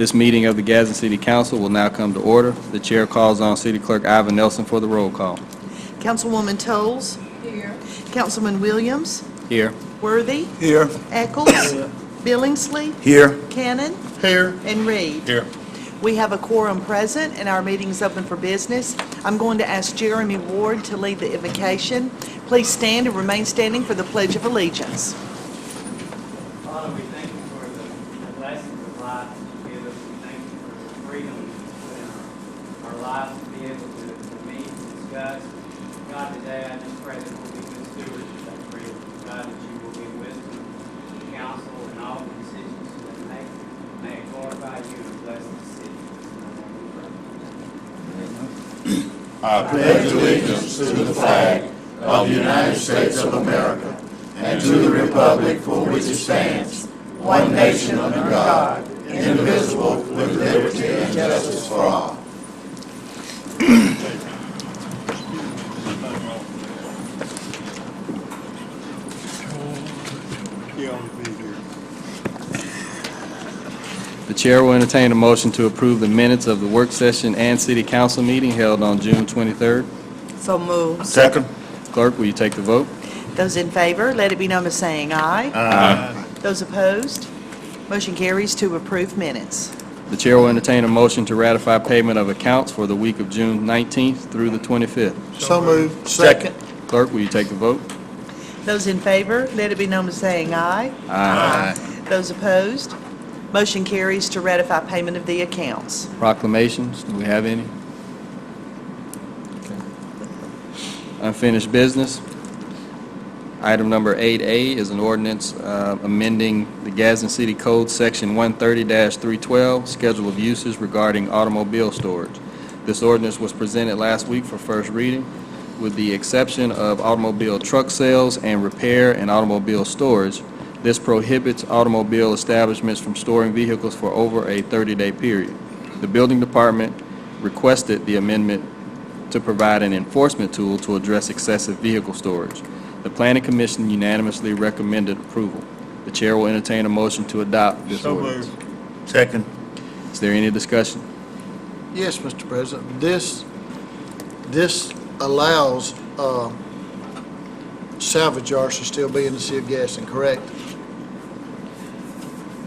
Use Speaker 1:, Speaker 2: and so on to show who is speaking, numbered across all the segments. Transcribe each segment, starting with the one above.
Speaker 1: This meeting of the Gadsden City Council will now come to order. The chair calls on City Clerk Ivan Nelson for the roll call.
Speaker 2: Councilwoman Toles.
Speaker 3: Here.
Speaker 2: Councilman Williams.
Speaker 1: Here.
Speaker 2: Worthy.
Speaker 4: Here.
Speaker 2: Eccles. Billingsley.
Speaker 4: Here.
Speaker 2: Cannon.
Speaker 4: Here.
Speaker 2: And Reed.
Speaker 4: Here.
Speaker 2: We have a quorum present, and our meeting is open for business. I'm going to ask Jeremy Ward to lead the invocation. Please stand and remain standing for the Pledge of Allegiance.
Speaker 5: Father, we thank you for the blessings of life that you give us. We thank you for the freedom that you put in our lives to be able to meet and discuss. God, today I just pray that we'll be good stewards of that freedom. God, that you will give wisdom, counsel, and all the decisions that we make. May it glorify you and bless this city.
Speaker 4: I pledge allegiance to the flag of the United States of America and to the republic for which it stands, one nation under God, indivisible, with liberty and justice for all.
Speaker 1: The chair will entertain a motion to approve the minutes of the work session and city council meeting held on June 23rd.
Speaker 2: So moved.
Speaker 4: Second.
Speaker 1: Clerk, will you take the vote?
Speaker 2: Those in favor, let it be known by saying aye.
Speaker 4: Aye.
Speaker 2: Those opposed, motion carries to approve minutes.
Speaker 1: The chair will entertain a motion to ratify payment of accounts for the week of June 19th through the 25th.
Speaker 4: So moved. Second.
Speaker 1: Clerk, will you take the vote?
Speaker 2: Those in favor, let it be known by saying aye.
Speaker 4: Aye.
Speaker 2: Those opposed, motion carries to ratify payment of the accounts.
Speaker 1: Proclamations, do we have any? Okay. Unfinished business. Item number 8A is an ordinance amending the Gadsden City Code, Section 130-312, Schedule of Uses regarding automobile storage. This ordinance was presented last week for first reading. With the exception of automobile truck sales and repair and automobile storage, this prohibits automobile establishments from storing vehicles for over a 30-day period. The building department requested the amendment to provide an enforcement tool to address excessive vehicle storage. The Planning Commission unanimously recommended approval. The chair will entertain a motion to adopt this ordinance.
Speaker 4: Second.
Speaker 1: Is there any discussion?
Speaker 6: Yes, Mr. President. This allows salvage yards to still be in the city of Gadsden, correct?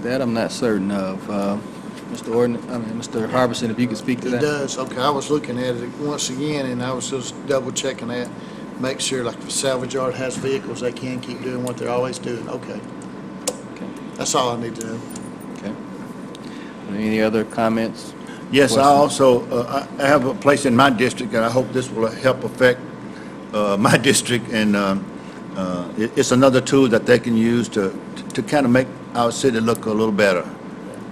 Speaker 1: That I'm not certain of. Mr. Harbison, if you could speak to
Speaker 6: It
Speaker 1: that.
Speaker 6: does. Okay, I was looking at it once again, and I was just double checking that. Make sure, like, if a salvage yard has vehicles, they can keep doing what they're always doing. Okay.
Speaker 1: Okay.
Speaker 6: That's all I need to know.
Speaker 1: Okay. Any other comments?
Speaker 4: Yes, I
Speaker 1: Questions?
Speaker 4: also, I have a place in my district, and I hope this will help affect my district, and it's another tool that they can use to kind of make our city look a little better.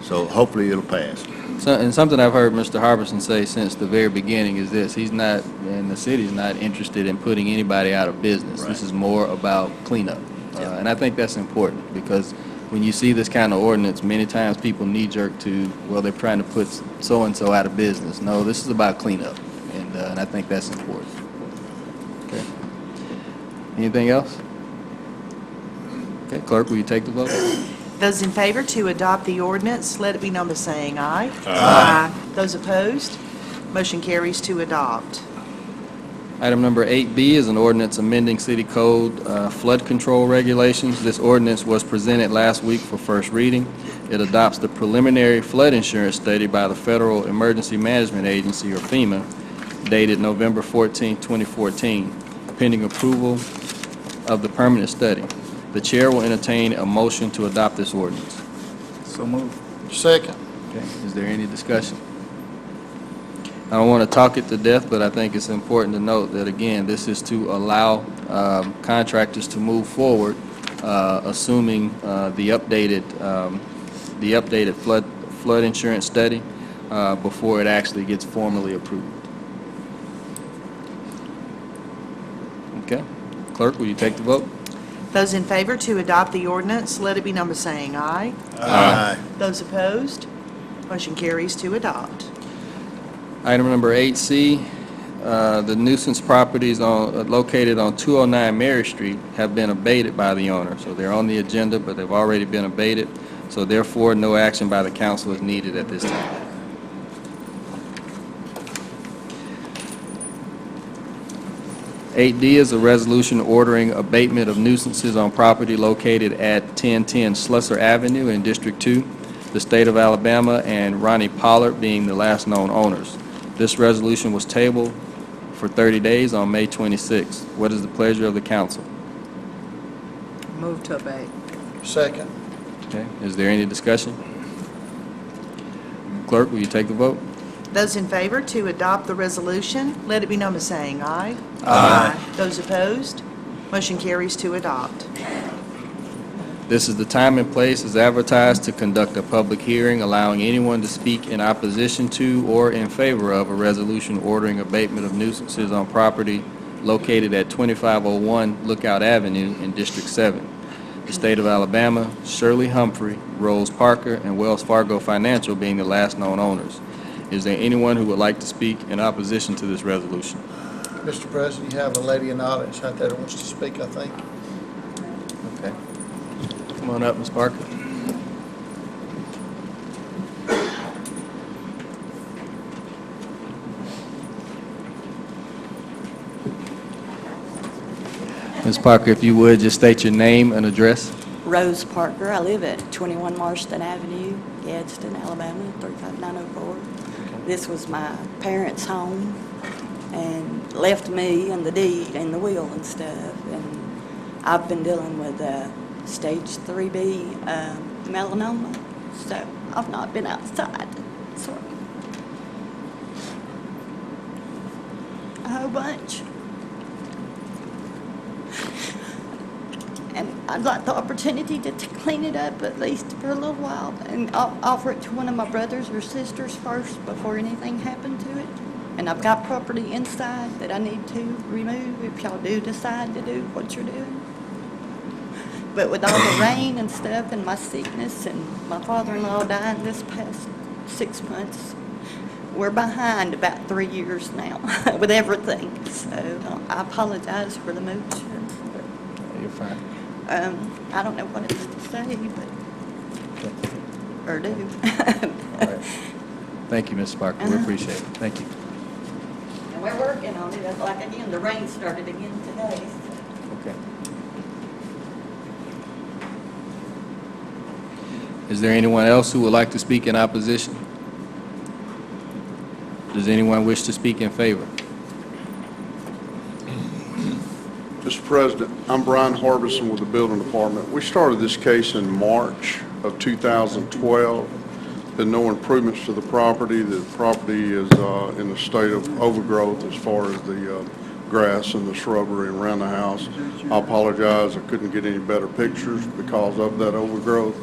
Speaker 4: So hopefully it'll pass.
Speaker 1: And something I've heard Mr. Harbison say since the very beginning is this: he's not, and the city's not interested in putting anybody out of business.
Speaker 4: Right.
Speaker 1: This is more about cleanup. And I think that's important, because when you see this kind of ordinance, many times people knee-jerk to, well, they're trying to put so-and-so out of business. No, this is about cleanup, and I think that's important. Okay. Anything else? Okay, clerk, will you take the vote?
Speaker 2: Those in favor to adopt the ordinance, let it be known by saying aye.
Speaker 4: Aye.
Speaker 2: Those opposed, motion carries to adopt.
Speaker 1: Item number 8B is an ordinance amending City Code flood control regulations. This ordinance was presented last week for first reading. It adopts the preliminary flood insurance study by the Federal Emergency Management Agency, or FEMA, dated November 14, 2014, pending approval of the permanent study. The chair will entertain a motion to adopt this ordinance.
Speaker 4: So moved.
Speaker 6: Second.
Speaker 1: Okay, is there any discussion? I don't want to talk it to death, but I think it's important to note that, again, this is to allow contractors to move forward, assuming the updated flood insurance study before it actually gets formally approved. Okay, clerk, will you take the vote?
Speaker 2: Those in favor to adopt the ordinance, let it be known by saying aye.
Speaker 4: Aye.
Speaker 2: Those opposed, motion carries to adopt.
Speaker 1: Item number 8C, the nuisance properties located on 209 Mary Street have been abated by the owner. So they're on the agenda, but they've already been abated. So therefore, no action by the council is needed at this time. Eight D is a resolution ordering abatement of nuisances on property located at 1010 Slusser Avenue in District 2, the state of Alabama, and Ronnie Pollard being the last known owners. This resolution was tabled for 30 days on May 26. What is the pleasure of the council?
Speaker 3: Move to abate.
Speaker 6: Second.
Speaker 1: Okay, is there any discussion? Clerk, will you take the vote?
Speaker 2: Those in favor to adopt the resolution, let it be known by saying aye.
Speaker 1: Aye.
Speaker 2: Those opposed, motion carries to adopt.
Speaker 1: This is the time and place as advertised to conduct a public hearing allowing anyone to speak in opposition to or in favor of a resolution ordering abatement of nuisances on property located at 2501 Lookout Avenue in District 7. The state of Alabama, Shirley Humphrey, Rose Parker, and Wells Fargo Financial being the last known owners. Is there anyone who would like to speak in opposition to this resolution?
Speaker 6: Mr. President, you have a lady in the audience out there that wants to speak, I think.
Speaker 1: Okay. Come on up, Ms. Parker. Ms. Parker, if you would, just state your name and address.
Speaker 7: Rose Parker. I live at 21 Marston Avenue, Gadsden, Alabama, 35904. This was my parents' home and left me and the deed and the will and stuff. And I've been dealing with stage 3B melanoma, so I've not been outside. Sorry. A whole bunch. And I'd like the opportunity to clean it up at least for a little while and offer it to one of my brothers or sisters first before anything happened to it. And I've got property inside that I need to remove if y'all do decide to do what you're doing. But with all the rain and stuff and my sickness and my father-in-law dying this past 6 months, we're behind about 3 years now with everything. So I apologize for the motion.
Speaker 1: You're fine.
Speaker 7: I don't know what else to say, but, or do.
Speaker 1: All right. Thank you, Ms. Parker. We appreciate it. Thank you.
Speaker 7: And we're working on it. Like, again, the rain started again today. So.
Speaker 1: Okay. Is there anyone else who would like to speak in opposition? Does anyone wish to speak in favor?
Speaker 8: Mr. President, I'm Brian Harbison with the Building Department. We started this case in March of 2012. Been no improvements to the property. The property is in a state of overgrowth as far as the grass and the shrubbery around the house. I apologize, I couldn't get any better pictures because of that overgrowth.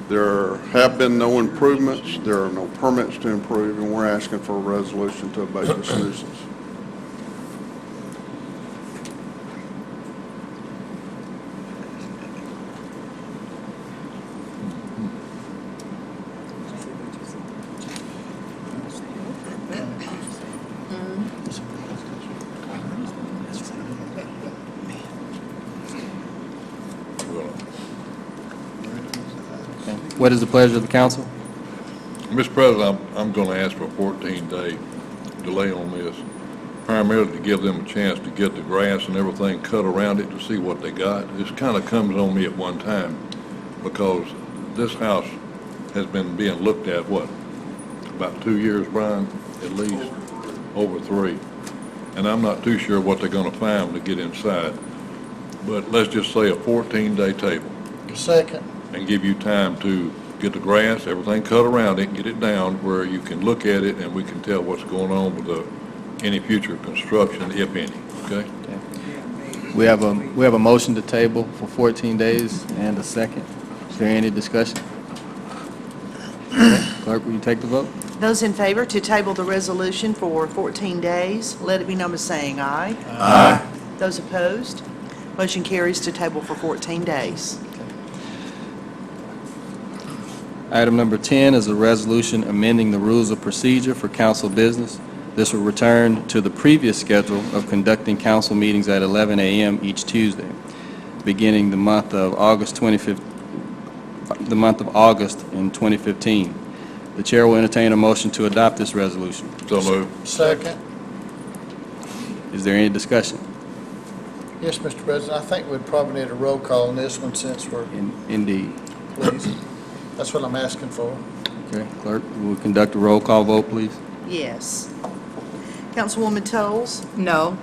Speaker 8: There have been no improvements, there are no permits to improve, and we're asking for a resolution to abate this nuisance.
Speaker 1: What is the pleasure of the council?
Speaker 9: Mr. President, I'm going to ask for a 14-day delay on this, primarily to give them a chance to get the grass and everything cut around it to see what they got. This kind of comes on me at one time because this house has been being looked at, what, about 2 years, Brian, at least? Over 3. And I'm not too sure what they're going to find to get inside. But let's just say a 14-day table.
Speaker 6: Second.
Speaker 9: And give you time to get the grass, everything cut around it, get it down where you can look at it and we can tell what's going on with any future construction, if any, okay?
Speaker 1: We have a motion to table for 14 days and a second. Is there any discussion? Okay. Clerk, will you take the vote?
Speaker 2: Those in favor to table the resolution for 14 days, let it be known by saying aye.
Speaker 1: Aye.
Speaker 2: Those opposed, motion carries to table for 14 days.
Speaker 1: Item number 10 is a resolution amending the rules of procedure for council business. This will return to the previous schedule of conducting council meetings at 11 a.m. each Tuesday, beginning the month of August 25th the month of August in 2015. The chair will entertain a motion to adopt this resolution.
Speaker 9: So moved.
Speaker 6: Second.
Speaker 1: Is there any discussion?
Speaker 6: Yes, Mr. President, I think we'd probably need a roll call on this one since we're,
Speaker 1: Indeed.
Speaker 6: please. That's what I'm asking for.
Speaker 1: Okay, clerk, will conduct a roll call vote, please?
Speaker 2: Yes. Councilwoman Toles,
Speaker 3: No.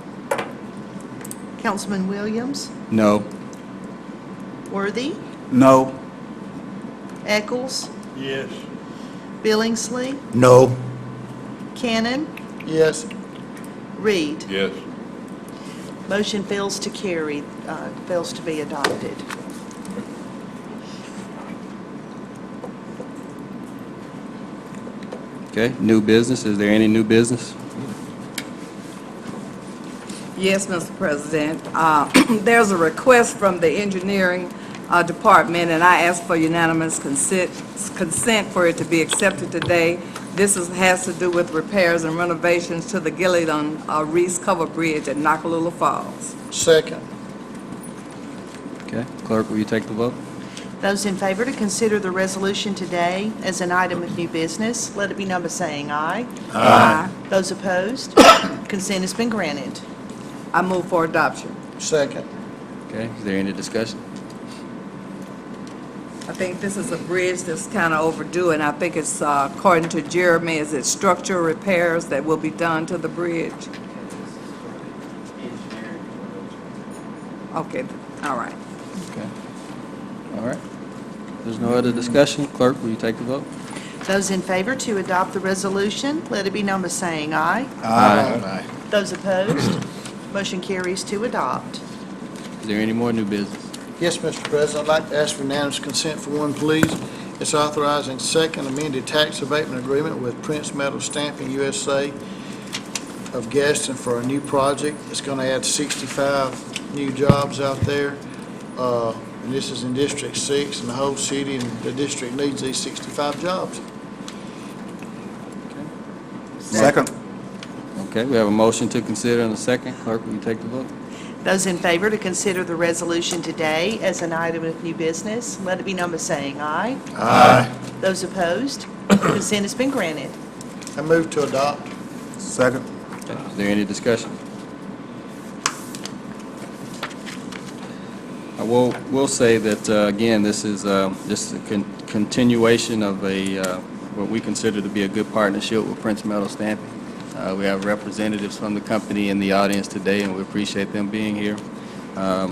Speaker 2: Councilman Williams,
Speaker 1: No.
Speaker 2: Worthy,
Speaker 4: No.
Speaker 2: Eccles,
Speaker 4: Yes.
Speaker 2: Billingsley,
Speaker 4: No.
Speaker 2: Cannon,
Speaker 6: Yes.
Speaker 2: Reed.
Speaker 9: Yes.
Speaker 2: Motion fails to carry, fails to be adopted.
Speaker 1: Okay, new business. Is there any new business?
Speaker 3: Yes, Mr. President. There's a request from the engineering department, and I ask for unanimous consent for it to be accepted today. Has to do with repairs and renovations to the Gilead on Reese Cover Bridge at Nakalula Falls.
Speaker 6: Second.
Speaker 1: Okay, clerk, will you take the vote?
Speaker 2: Those in favor to consider the resolution today as an item of new business, let it be known by saying aye.
Speaker 3: Aye.
Speaker 2: Those opposed, consent has been granted.
Speaker 3: I move for adoption.
Speaker 6: Second.
Speaker 1: Okay, is there any discussion?
Speaker 3: I think this is a bridge that's kind of overdue, and I think it's, according to Jeremy, is it structural repairs that will be done to the bridge?
Speaker 5: Engineering.
Speaker 3: Okay, all right.
Speaker 1: Okay. All right. There's no other discussion. Clerk, will you take the vote?
Speaker 2: Those in favor to adopt the resolution, let it be known by saying aye.
Speaker 1: Aye.
Speaker 2: Those opposed, motion carries to adopt.
Speaker 1: Is there any more new business?
Speaker 6: Yes, Mr. President, I'd like to ask for unanimous consent for one, please. It's authorizing second amended tax abatement agreement with Prince Metal Stamping USA of Gadsden for a new project. It's going to add 65 new jobs out there. And this is in District 6, and the whole city and the district needs these 65 jobs.
Speaker 4: Second.
Speaker 1: Okay, we have a motion to consider and a second. Clerk, will you take the vote?
Speaker 2: Those in favor to consider the resolution today as an item of new business, let it be known by saying aye.
Speaker 4: Aye.
Speaker 2: Those opposed, consent has been granted.
Speaker 6: I move to adopt.
Speaker 4: Second.
Speaker 1: Okay, is there any discussion? I will say that, again, this is just a continuation of what we consider to be a good partnership with Prince Metal Stamping. We have representatives from the company in the audience today, and we appreciate them being here. I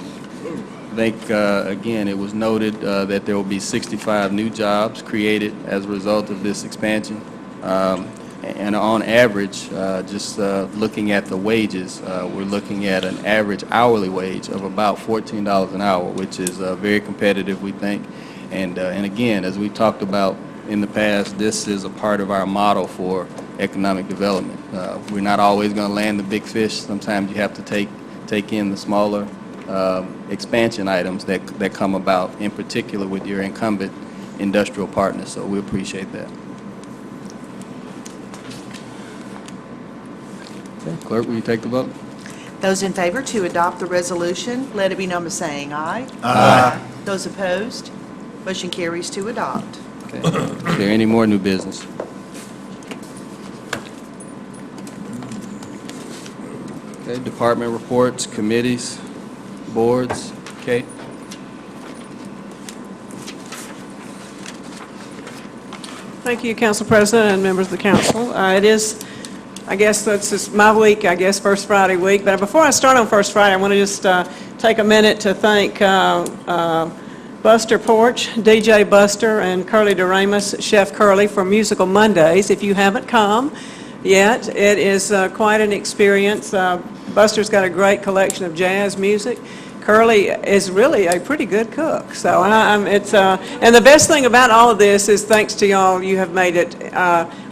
Speaker 1: think, again, it was noted that there will be 65 new jobs created as a result of this expansion. And on average, just looking at the wages, we're looking at an average hourly wage of about $14 an hour, which is very competitive, we think. And again, as we talked about in the past, this is a part of our model for economic development. We're not always going to land the big fish. Sometimes you have to take in the smaller expansion items that come about, in particular with your incumbent industrial partners. So we appreciate that. Okay, clerk, will you take the vote?
Speaker 2: Those in favor to adopt the resolution, let it be known by saying aye.
Speaker 4: Aye.
Speaker 2: Those opposed, motion carries to adopt.
Speaker 1: Okay. Is there any more new business? Okay, department reports, committees, boards. Kate?
Speaker 10: Thank you, Council President and members of the council. It is, I guess that's just my week, I guess, First Friday week. But before I start on First Friday, I want to just take a minute to thank Buster Porch, DJ Buster, and Curly DeRamus, Chef Curly, for Musical Mondays. If you haven't come yet, it is quite an experience. Buster's got a great collection of jazz music. Curly is really a pretty good cook. So and the best thing about all of this is thanks to y'all, you have made it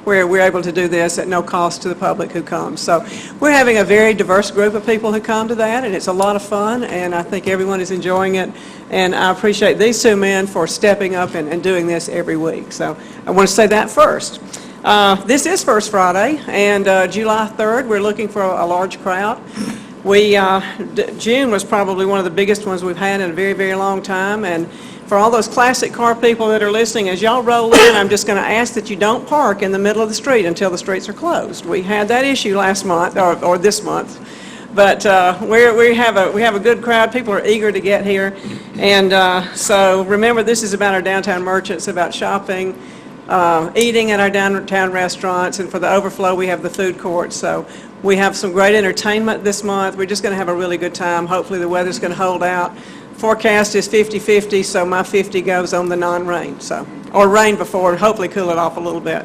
Speaker 10: where we're able to do this at no cost to the public who comes. So we're having a very diverse group of people who come to that, and it's a lot of fun, and I think everyone is enjoying it. And I appreciate these two men for stepping up and doing this every week. So I want to say that first. This is First Friday, and July 3rd, we're looking for a large crowd. June was probably one of the biggest ones we've had in a very, very long time, and for all those classic car people that are listening, as y'all roll in, I'm just going to ask that you don't park in the middle of the street until the streets are closed. We had that issue last month, or this month. But we have a good crowd. People are eager to get here. And so remember, this is about our downtown merchants, about shopping, eating at our downtown restaurants, and for the overflow, we have the food court. So we have some great entertainment this month. We're just going to have a really good time. Hopefully the weather's going to hold out. Forecast is 50-50, so my 50 goes on the non-rain, or rain before, and hopefully cool it off a little bit.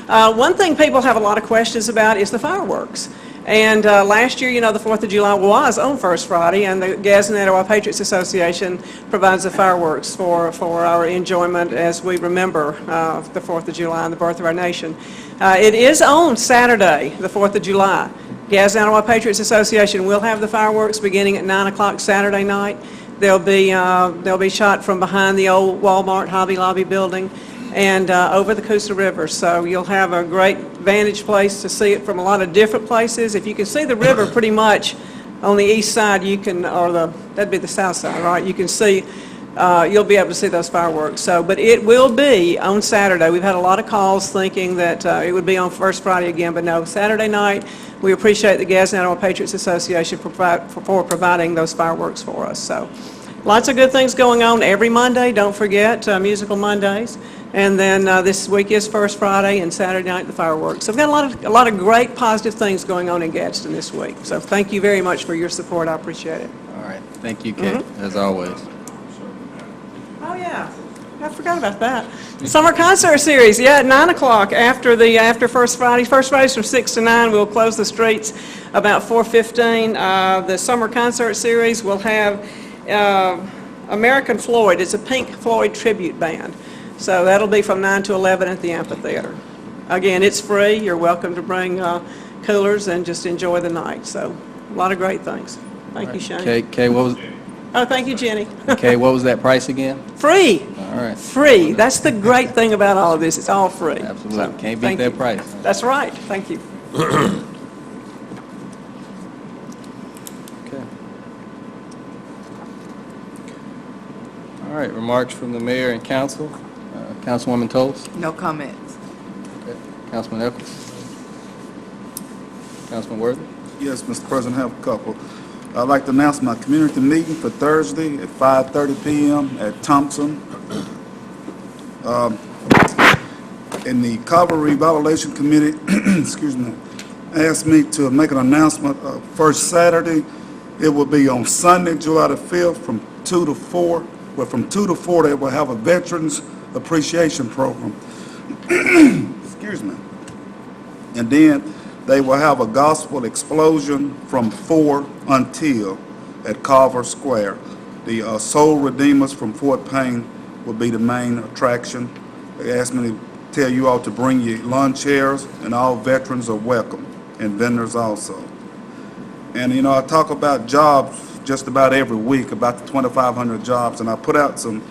Speaker 10: One thing people have a lot of questions about is the fireworks. And last year, the 4th of July was on First Friday, and the Gadsden Etowah Patriots Association provides the fireworks for our enjoyment as we remember the 4th of July and the birth of our nation. It is on Saturday, the 4th of July. Gadsden Etowah Patriots Association will have the fireworks beginning at 9 o'clock Saturday night. They'll be shot from behind the old Walmart Hobby Lobby building and over the Coosa River. So you'll have a great vantage place to see it from a lot of different places. If you can see the river pretty much on the east side, that'd be the south side, right? You can see, you'll be able to see those fireworks. But it will be on Saturday. We've had a lot of calls thinking that it would be on First Friday again, but no, Saturday night. We appreciate the Gadsden Etowah Patriots Association for providing those fireworks for us. So lots of good things going on every Monday. Don't forget Musical Mondays. And then this week is First Friday, and Saturday night the fireworks. So we've got a lot of great positive things going on in Gadsden this week. So thank you very much for your support. I appreciate it.
Speaker 1: All right. Thank you, Kate, as always.
Speaker 10: Oh, yeah. I forgot about that. Summer concert series, at 9 o'clock after First Friday. First Friday's from 6 to 9. We'll close the streets about 4:15. The summer concert series will have American Floyd. It's a Pink Floyd tribute band. So that'll be from 9 to 11 at the amphitheater. Again, it's free. You're welcome to bring coolers and just enjoy the night. So a lot of great things. Thank you, Shane.
Speaker 1: Kay, what was?
Speaker 10: Oh, thank you, Jenny.
Speaker 1: Kay, what was that price again?
Speaker 10: Free.
Speaker 1: All right.
Speaker 10: Free. That's the great thing about all of this. It's all free.
Speaker 1: Absolutely.
Speaker 10: So,
Speaker 1: Can't beat
Speaker 10: thank
Speaker 1: that
Speaker 10: you.
Speaker 1: price.
Speaker 10: That's right. Thank you.
Speaker 1: Okay. All right, remarks from the mayor and council. Councilwoman Toles?
Speaker 3: No comments.
Speaker 1: Okay. Councilman Eccles? Councilman Worthy?
Speaker 11: Yes, Mr. President, I have a couple. I'd like to announce my community meeting for Thursday at 5:30 p.m. at Thompson. And the Carver Revitalization Committee, excuse me, asked me to make an announcement first Saturday. It will be on Sunday, July the 5th from 2 to 4. Well, from 2 to 4, they will have a Veterans Appreciation Program. Excuse me. And then they will have a gospel explosion from 4 until at Carver Square. The Soul Redeemers from Fort Payne will be the main attraction. They asked me to tell you all to bring your lawn chairs, and all veterans are welcome, and vendors also. And I talk about jobs just about every week, about the 2,500 jobs, and I put out some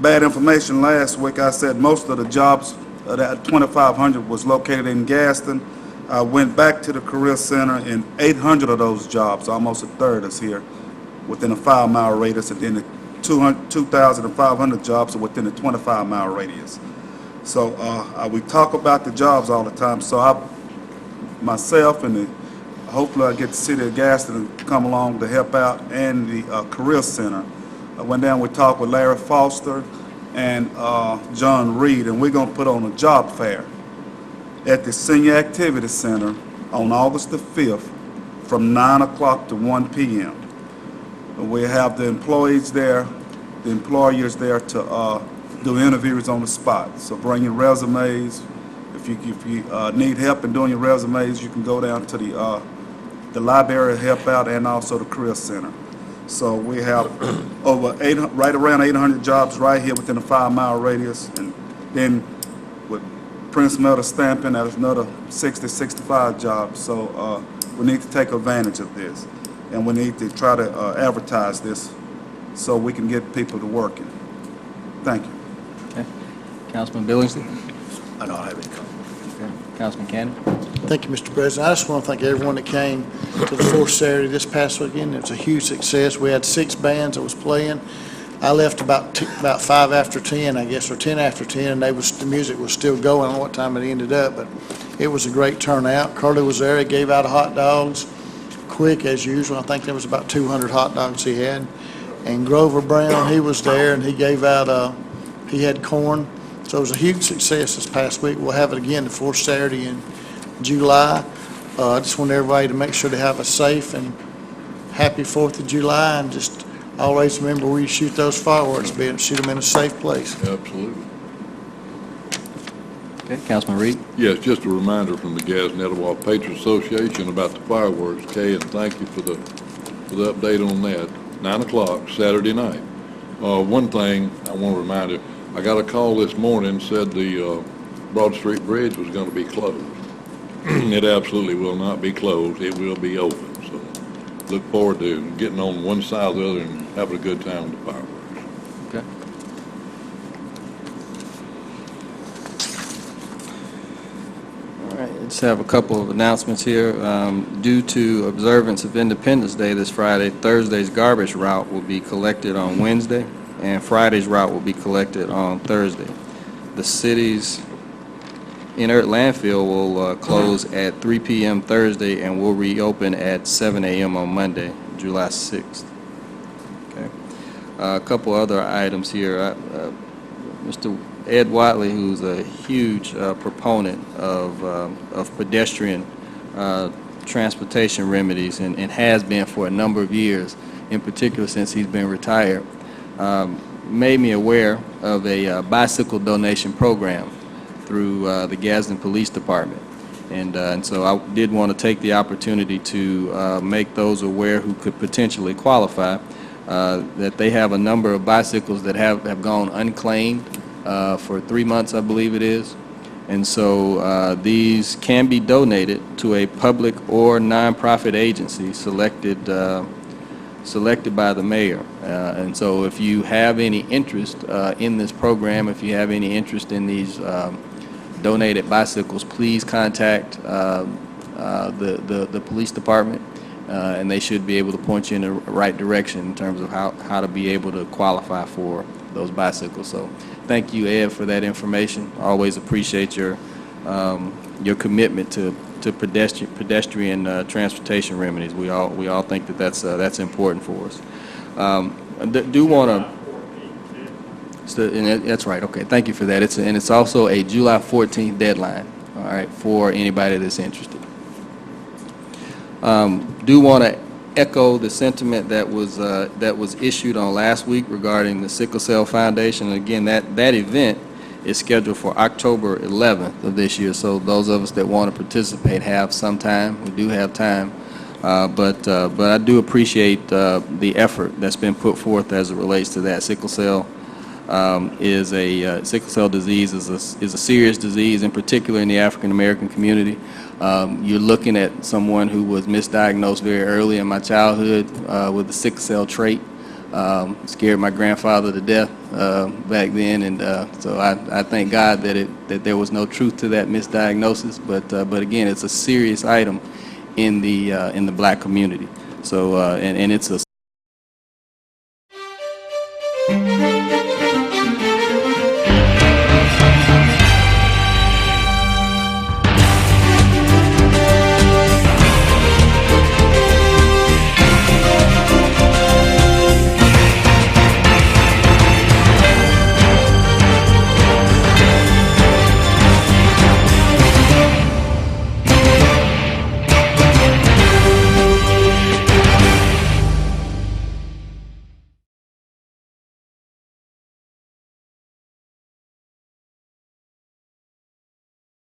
Speaker 11: bad information last week. I said most of the jobs, that 2,500 was located in Gadsden. I went back to the Career Center, and 800 of those jobs, almost a third, is here within a 5-mile radius, and then the 2,500 jobs are within a 25-mile radius. So we talk about the jobs all the time. So myself and hopefully I get the city of Gadsden to come along to help out, and the Career Center. I went down, we talked with Larry Foster and John Reed, and we're going to put on a job fair at the Senior Activity Center on August the 5th from 9 o'clock to 1 p.m. We have the employees there, the employers there to do interviews on the spot. So bring your resumes. If you need help in doing your resumes, you can go down to the library to help out, and also the Career Center. So we have right around 800 jobs right here within a 5-mile radius, and then with Prince Metal Stamping, there's another 60, 65 jobs. So we need to take advantage of this, and we need to try to advertise this so we can get people to working. Thank you.
Speaker 1: Okay. Councilman Billingsley?
Speaker 6: I don't have any comment.
Speaker 1: Okay. Councilman Cannon?
Speaker 6: Thank you, Mr. President. I just want to thank everyone that came to the fourth Saturday this past weekend. It was a huge success. We had 6 bands that was playing. I left about 5 after 10, I guess, or 10 after 10, and the music was still going. I don't know what time it ended up, but it was a great turnout. Curly was there. He gave out hot dogs, quick as usual. I think there was about 200 hot dogs he had. And Grover Brown, he was there, and he gave out, he had corn. So it was a huge success this past week. We'll have it again the fourth Saturday in July. I just want everybody to make sure they have a safe and happy 4th of July, and just always remember where you shoot those fireworks, shoot them in a safe place.
Speaker 9: Absolutely.
Speaker 1: Okay, Councilman Reed?
Speaker 9: Yes, just a reminder from the Gadsden Etowah Patriots Association about the fireworks, Kay, and thank you for the update on that. 9 o'clock Saturday night. One thing I want to remind you, I got a call this morning, said the Broad Street Bridge was going to be closed. It absolutely will not be closed. It will be open. So look forward to getting on one side or the other and having a good time with the fireworks.
Speaker 1: Okay. All right, let's have a couple of announcements here. Due to observance of Independence Day this Friday, Thursday's garbage route will be collected on Wednesday, and Friday's route will be collected on Thursday. The city's inert landfill will close at 3 p.m. Thursday and will reopen at 7 a.m. on Monday, July 6th. Okay. A couple other items here. Mr. Ed Watley, who's a huge proponent of pedestrian transportation remedies and has been for a number of years, in particular since he's been retired, made me aware of a bicycle donation program through the Gadsden Police Department. And so I did want to take the opportunity to make those aware who could potentially qualify that they have a number of bicycles that have gone unclaimed for 3 months, I believe it is. And so these can be donated to a public or nonprofit agency selected by the mayor. And so if you have any interest in this program, if you have any interest in these donated bicycles, please contact the police department, and they should be able to point you in the right direction in terms of how to be able to qualify for those bicycles. So thank you, Ed, for that information. I always appreciate your commitment to pedestrian transportation remedies. We all think that that's important for us. I do want to. That's right. Okay, thank you for that. It's also a July 14th deadline. All right, for anybody that's interested. Do want to echo the sentiment that was issued on last week regarding the Sickle Cell Foundation. And again, that event is scheduled for October 11th of this year. So those of us that want to participate have some time. We do have time, but I do appreciate the effort that's been put forth as it relates to that. Sickle cell disease is a serious disease, in particular in the African American community. You're looking at someone who was misdiagnosed very early in my childhood with the sickle cell trait. Scared my grandfather to death back then, and so I thank God that there was no truth to that misdiagnosis. But again, it's a serious item in the black community. So and it's a